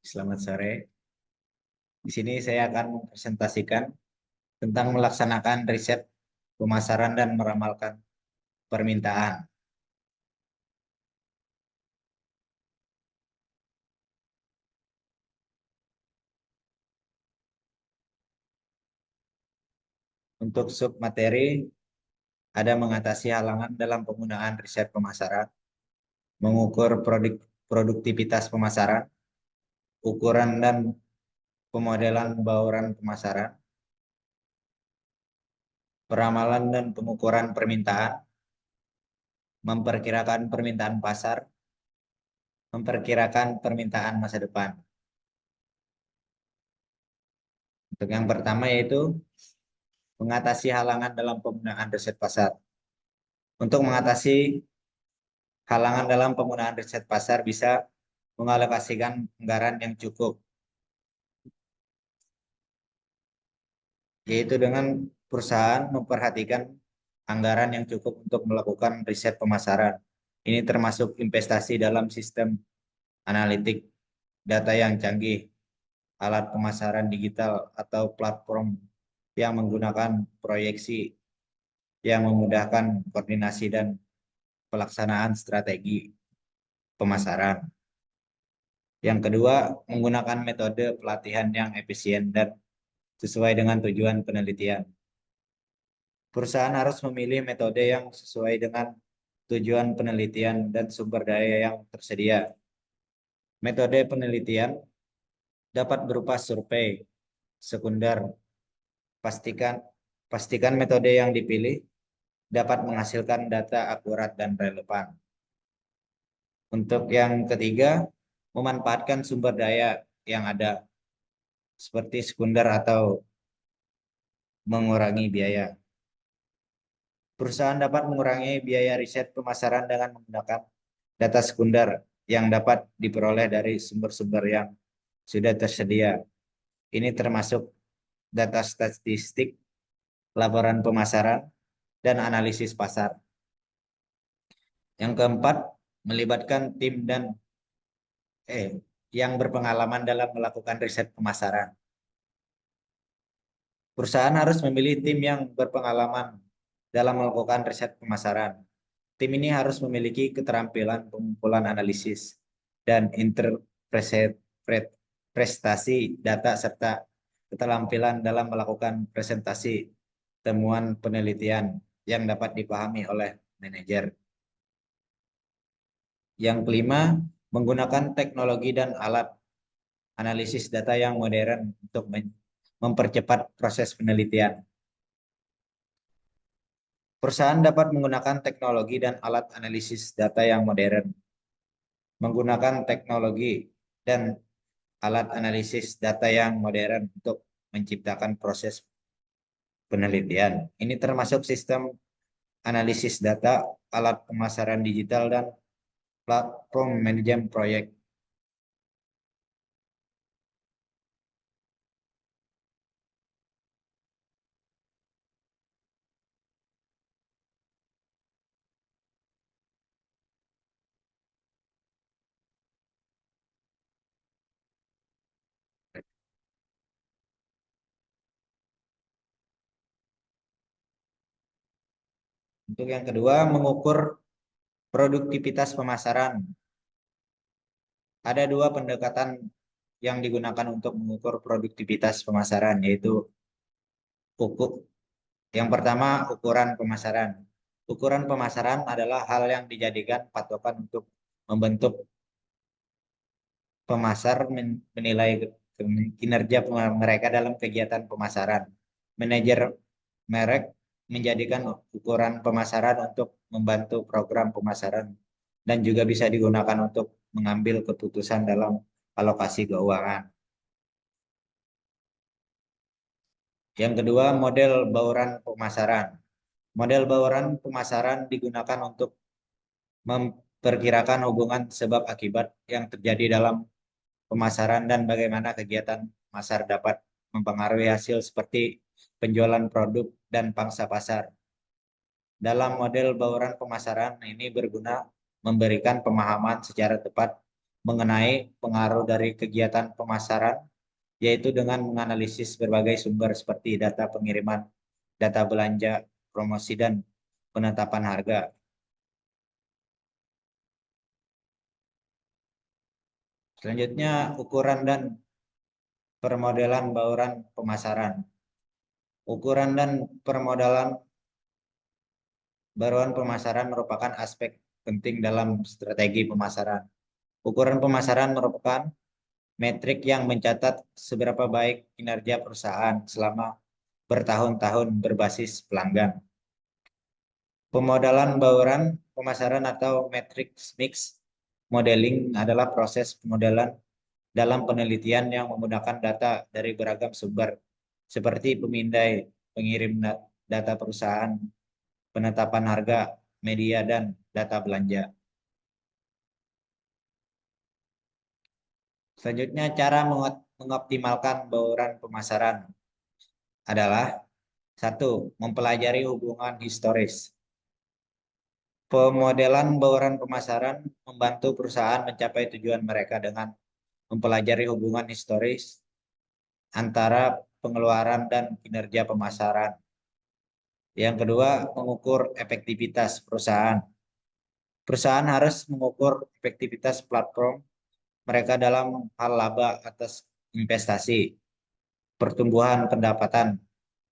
Selamat sore. Di sini saya akan presentasikan tentang melaksanakan riset pemasaran dan meramalkan permintaan. Untuk submateri ada mengatasi halangan dalam penggunaan riset pemasaran, mengukur produktivitas pemasaran, ukuran dan pemodelan bauran pemasaran, peramalan dan pengukuran permintaan, memperkirakan permintaan pasar, memperkirakan permintaan masa depan. Untuk yang pertama yaitu mengatasi halangan dalam penggunaan riset pasar. Untuk mengatasi halangan dalam penggunaan riset pasar bisa mengalokasikan anggaran yang cukup, yaitu dengan perusahaan memperhatikan anggaran yang cukup untuk melakukan riset pemasaran. Ini termasuk investasi dalam sistem analitik, data yang canggih, alat pemasaran digital, atau platform yang menggunakan proyeksi yang memudahkan koordinasi dan pelaksanaan strategi pemasaran. Yang kedua, menggunakan metode pelatihan yang efisien dan sesuai dengan tujuan penelitian. Perusahaan harus memilih metode yang sesuai dengan tujuan penelitian dan sumber daya yang tersedia. Metode penelitian dapat berupa survei, sekunder. Pastikan metode yang dipilih dapat menghasilkan data akurat dan relevan. Untuk yang ketiga, memanfaatkan sumber daya yang ada seperti sekunder atau mengurangi biaya. Perusahaan dapat mengurangi biaya riset pemasaran dengan menggunakan data sekunder yang dapat diperoleh dari sumber-sumber yang sudah tersedia. Ini termasuk data statistik, laporan pemasaran, dan analisis pasar. Yang keempat, melibatkan tim yang berpengalaman dalam melakukan riset pemasaran. Perusahaan harus memilih tim yang berpengalaman dalam melakukan riset pemasaran. Tim ini harus memiliki keterampilan pengumpulan analisis dan interpretasi data serta keterampilan dalam melakukan presentasi temuan penelitian yang dapat dipahami oleh manajer. Yang kelima, menggunakan teknologi dan alat analisis data yang modern untuk mempercepat proses penelitian. Perusahaan dapat menggunakan teknologi dan alat analisis data yang modern. Menggunakan teknologi dan alat analisis data yang modern untuk menciptakan proses penelitian. Ini termasuk sistem analisis data, alat pemasaran digital, dan platform manajemen proyek. Untuk yang kedua, mengukur produktivitas pemasaran. Ada dua pendekatan yang digunakan untuk mengukur produktivitas pemasaran, yaitu yang pertama, ukuran pemasaran. Ukuran pemasaran adalah hal yang dijadikan patokan untuk membentuk pemasar menilai kinerja mereka dalam kegiatan pemasaran. Manajer merek menjadikan ukuran pemasaran untuk membantu program pemasaran dan juga bisa digunakan untuk mengambil keputusan dalam alokasi keuangan. Yang kedua, model bauran pemasaran. Model bauran pemasaran digunakan untuk memperkirakan hubungan sebab akibat yang terjadi dalam pemasaran dan bagaimana kegiatan pasar dapat mempengaruhi hasil seperti penjualan produk dan pangsa pasar. Dalam model bauran pemasaran ini berguna memberikan pemahaman secara tepat mengenai pengaruh dari kegiatan pemasaran, yaitu dengan menganalisis berbagai sumber seperti data pengiriman, data belanja, promosi, dan penetapan harga. Selanjutnya, ukuran dan permodelan bauran pemasaran. Ukuran dan permodalan bauran pemasaran merupakan aspek penting dalam strategi pemasaran. Ukuran pemasaran merupakan metrik yang mencatat seberapa baik kinerja perusahaan selama bertahun-tahun berbasis pelanggan. Pemodalan bauran pemasaran atau matrix mix modeling adalah proses pemodelan dalam penelitian yang menggunakan data dari beragam sumber seperti pemindai, pengirim data perusahaan, penetapan harga, media, dan data belanja. Selanjutnya, cara mengoptimalkan bauran pemasaran adalah satu, mempelajari hubungan historis. Pemodelan bauran pemasaran membantu perusahaan mencapai tujuan mereka dengan mempelajari hubungan historis antara pengeluaran dan kinerja pemasaran. Yang kedua, mengukur efektivitas perusahaan. Perusahaan harus mengukur efektivitas platform mereka dalam hal laba atas investasi, pertumbuhan pendapatan,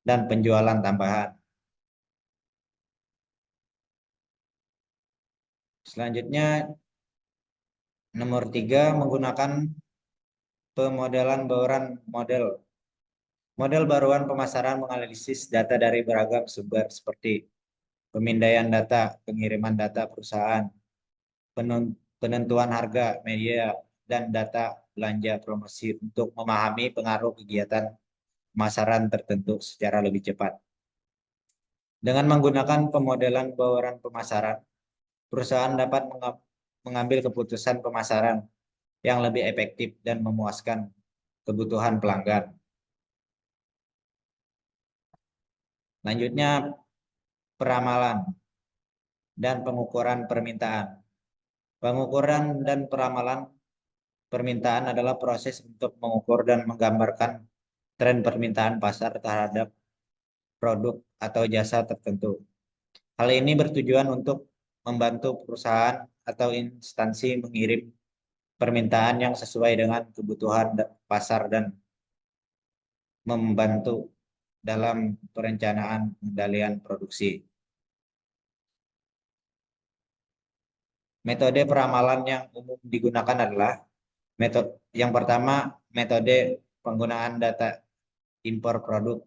dan penjualan tambahan. Selanjutnya, nomor 3, menggunakan pemodelan bauran model. Model bauran pemasaran menganalisis data dari beragam sumber seperti pemindaian data, pengiriman data perusahaan, penentuan harga, media, dan data belanja promosi untuk memahami pengaruh kegiatan pemasaran tertentu secara lebih cepat. Dengan menggunakan pemodelan bauran pemasaran, perusahaan dapat mengambil keputusan pemasaran yang lebih efektif dan memuaskan kebutuhan pelanggan. Selanjutnya, peramalan dan pengukuran permintaan. Pengukuran dan peramalan permintaan adalah proses untuk mengukur dan menggambarkan tren permintaan pasar terhadap produk atau jasa tertentu. Hal ini bertujuan untuk membantu perusahaan atau instansi mengirim permintaan yang sesuai dengan kebutuhan pasar dan membantu dalam perencanaan pengendalian produksi. Metode peramalan yang umum digunakan adalah metode yang pertama, metode penggunaan data impor produk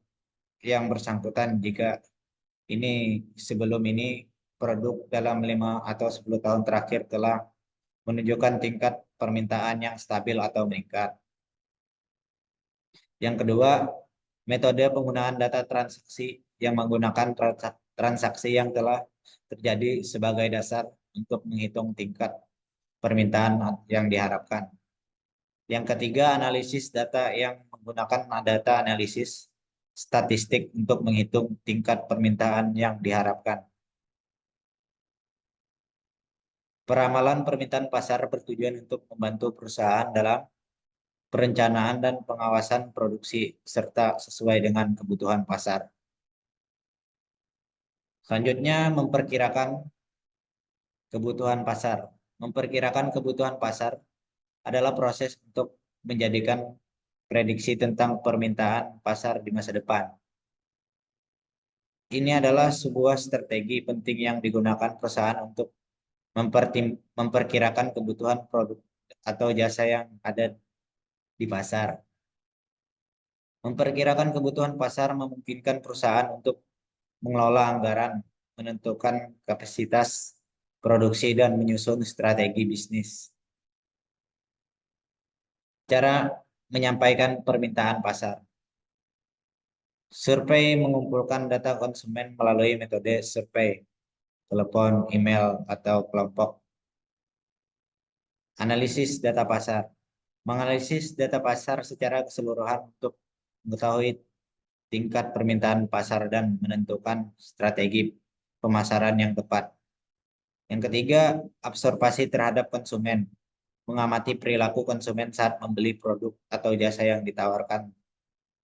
yang bersangkutan jika ini sebelum ini produk dalam 5 atau 10 tahun terakhir telah menunjukkan tingkat permintaan yang stabil atau meningkat. Yang kedua, metode penggunaan data transaksi yang menggunakan transaksi yang telah terjadi sebagai dasar untuk menghitung tingkat permintaan yang diharapkan. Yang ketiga, analisis data yang menggunakan data analisis statistik untuk menghitung tingkat permintaan yang diharapkan. Peramalan permintaan pasar bertujuan untuk membantu perusahaan dalam perencanaan dan pengawasan produksi serta sesuai dengan kebutuhan pasar. Selanjutnya, memperkirakan kebutuhan pasar. Memperkirakan kebutuhan pasar adalah proses untuk menjadikan prediksi tentang permintaan pasar di masa depan. Ini adalah sebuah strategi penting yang digunakan perusahaan untuk memperkirakan kebutuhan produk atau jasa yang ada di pasar. Memperkirakan kebutuhan pasar memungkinkan perusahaan untuk mengelola anggaran, menentukan kapasitas produksi, dan menyusun strategi bisnis. Cara menyampaikan permintaan pasar. Survei mengumpulkan data konsumen melalui metode survei, telepon, email, atau kelompok. Analisis data pasar. Menganalisis data pasar secara keseluruhan untuk mengetahui tingkat permintaan pasar dan menentukan strategi pemasaran yang tepat. Yang ketiga, observasi terhadap konsumen. mengamati perilaku konsumen saat membeli produk atau jasa yang ditawarkan,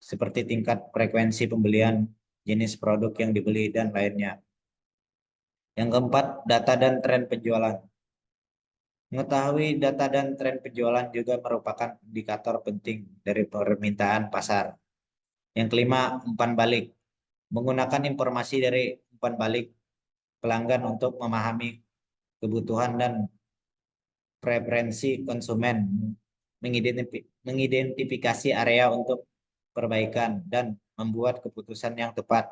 seperti tingkat frekuensi pembelian, jenis produk yang dibeli, dan lainnya. Yang keempat, data dan tren penjualan. Mengetahui data dan tren penjualan juga merupakan indikator penting dari permintaan pasar. Yang kelima, umpan balik. Menggunakan informasi dari umpan balik pelanggan untuk memahami kebutuhan dan preferensi konsumen, mengidentifikasi area untuk perbaikan, dan membuat keputusan yang tepat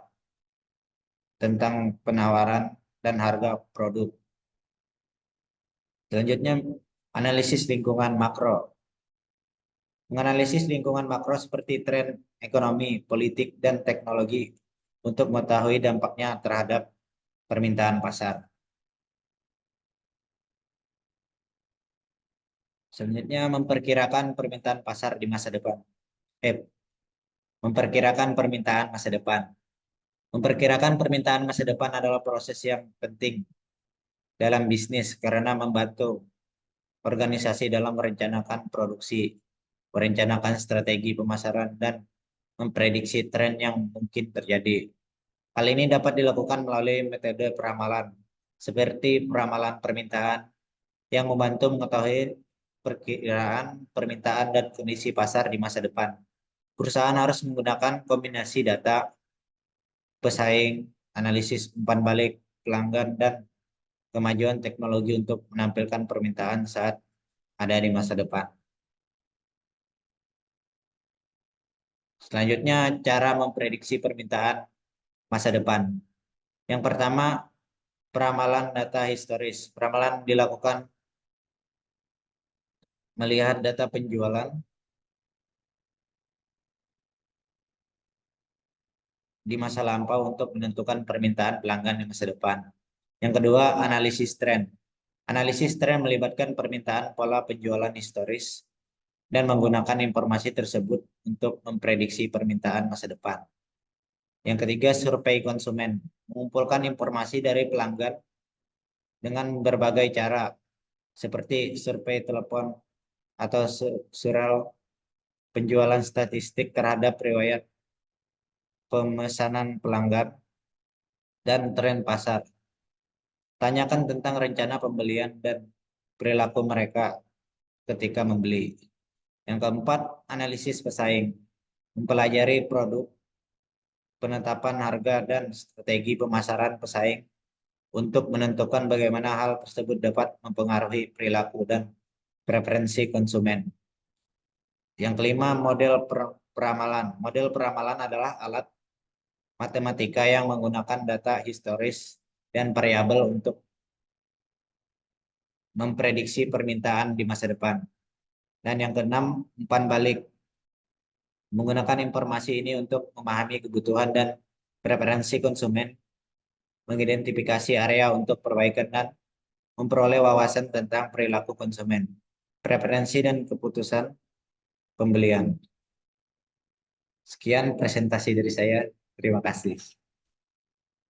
tentang penawaran dan harga produk. Selanjutnya, analisis lingkungan makro. Menganalisis lingkungan makro seperti tren ekonomi, politik, dan teknologi untuk mengetahui dampaknya terhadap permintaan pasar. Selanjutnya, memperkirakan permintaan pasar di masa depan. Memperkirakan permintaan masa depan. Memperkirakan permintaan masa depan adalah proses yang penting dalam bisnis karena membantu organisasi dalam merencanakan produksi, merencanakan strategi pemasaran, dan memprediksi tren yang mungkin terjadi. Hal ini dapat dilakukan melalui metode peramalan, seperti peramalan permintaan yang membantu mengetahui perkiraan permintaan dan kondisi pasar di masa depan. Perusahaan harus menggunakan kombinasi data pesaing, analisis umpan balik pelanggan, dan kemajuan teknologi untuk menampilkan permintaan saat ada di masa depan. Selanjutnya, cara memprediksi permintaan masa depan. Yang pertama, peramalan data historis. Peramalan dilakukan melihat data penjualan di masa lampau untuk menentukan permintaan pelanggan di masa depan. Yang kedua, analisis tren. Analisis tren melibatkan permintaan pola penjualan historis dan menggunakan informasi tersebut untuk memprediksi permintaan masa depan. Yang ketiga, survei konsumen. Mengumpulkan informasi dari pelanggan dengan berbagai cara, seperti survei telepon atau survei penjualan statistik terhadap riwayat pemesanan pelanggan dan tren pasar. Tanyakan tentang rencana pembelian dan perilaku mereka ketika membeli. Yang keempat, analisis pesaing. Mempelajari produk, penetapan harga, dan strategi pemasaran pesaing untuk menentukan bagaimana hal tersebut dapat mempengaruhi perilaku dan preferensi konsumen. Yang kelima, model peramalan. Model peramalan adalah alat matematika yang menggunakan data historis dan variabel untuk memprediksi permintaan di masa depan. Dan yang keenam, umpan balik. Menggunakan informasi ini untuk memahami kebutuhan dan preferensi konsumen, mengidentifikasi area untuk perbaikan, dan memperoleh wawasan tentang perilaku konsumen, preferensi, dan keputusan pembelian. Sekian presentasi dari saya. Terima kasih.